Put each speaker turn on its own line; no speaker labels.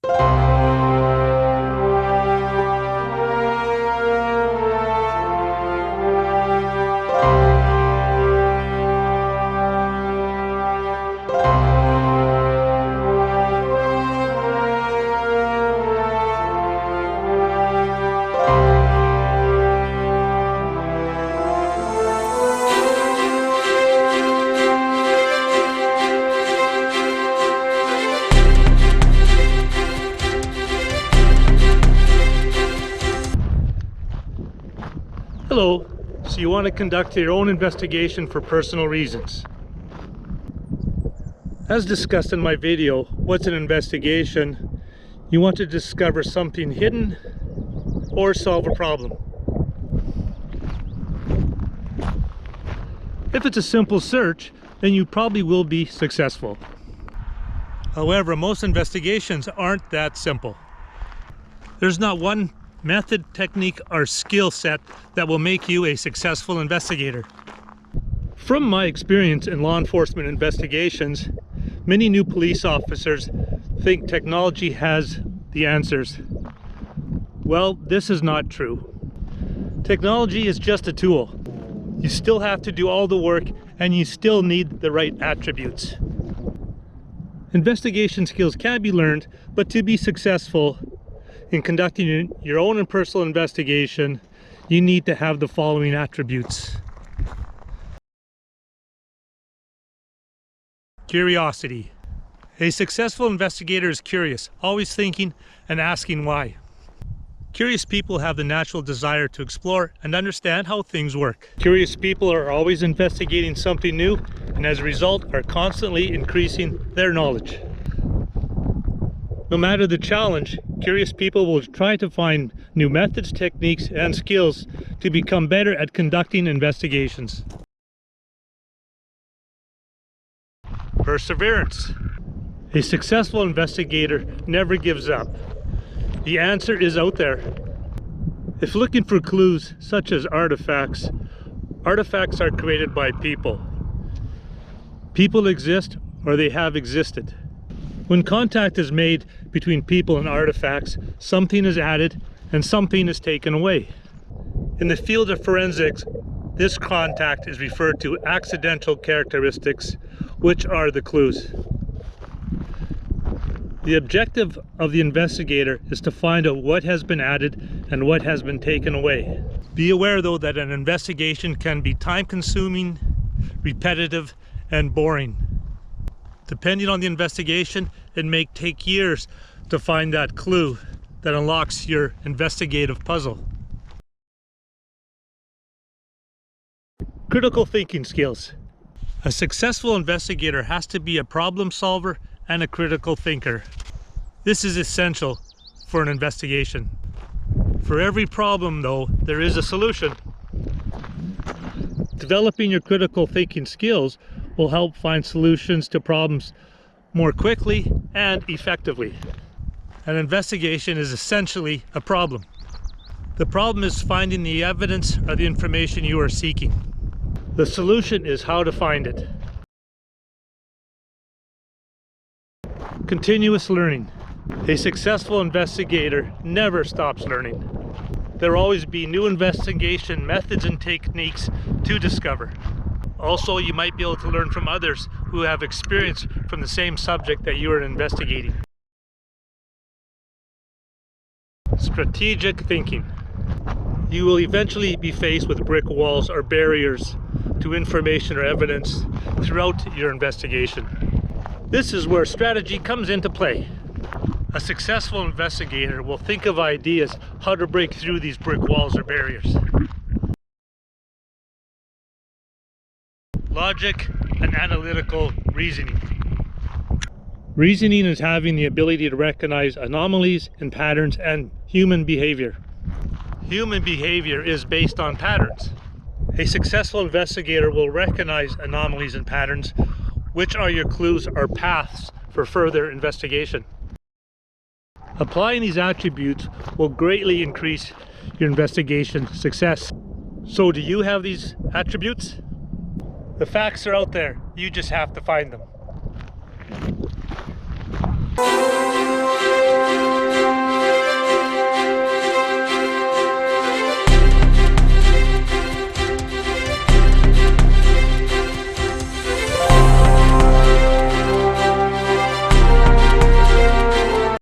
Hello. So you want to conduct your own investigation for personal reasons. As discussed in my video, what's an investigation? You want to discover something hidden or solve a problem. If it's a simple search, then you probably will be successful. However, most investigations aren't that simple. There's not one method, technique, or skill set that will make you a successful investigator. From my experience in law enforcement investigations, many new police officers think technology has the answers. Well, this is not true. Technology is just a tool. You still have to do all the work, and you still need the right attributes. Investigation skills can be learned, but to be successful in conducting your own and personal investigation, you need to have the following attributes. Curiosity. A successful investigator is curious, always thinking and asking why. Curious people have the natural desire to explore and understand how things work. Curious people are always investigating something new, and as a result are constantly increasing their knowledge. No matter the challenge, curious people will try to find new methods, techniques, and skills to become better at conducting investigations. Perseverance. A successful investigator never gives up. The answer is out there. If looking for clues such as artifacts, artifacts are created by people. People exist, or they have existed. When contact is made between people and artifacts, something is added and something is taken away. In the field of forensics, this contact is referred to accidental characteristics, which are the clues. The objective of the investigator is to find out what has been added and what has been taken away. Be aware though that an investigation can be time-consuming, repetitive, and boring. Depending on the investigation, it may take years to find that clue that unlocks your investigative puzzle. Critical thinking skills. A successful investigator has to be a problem solver and a critical thinker. This is essential for an investigation. For every problem, though, there is a solution. Developing your critical thinking skills will help find solutions to problems more quickly and effectively. An investigation is essentially a problem. The problem is finding the evidence or the information you are seeking. The solution is how to find it. Continuous learning. A successful investigator never stops learning. There will always be new investigation methods and techniques to discover. Also, you might be able to learn from others who have experience from the same subject that you are investigating. Strategic thinking. You will eventually be faced with brick walls or barriers to information or evidence throughout your investigation. This is where strategy comes into play. A successful investigator will think of ideas how to break through these brick walls or barriers. Logic and analytical reasoning. Reasoning is having the ability to recognize anomalies and patterns and human behavior. Human behavior is based on patterns. A successful investigator will recognize anomalies and patterns, which are your clues or paths for further investigation. Applying these attributes will greatly increase your investigation success. So do you have these attributes? The facts are out there, you just have to find them.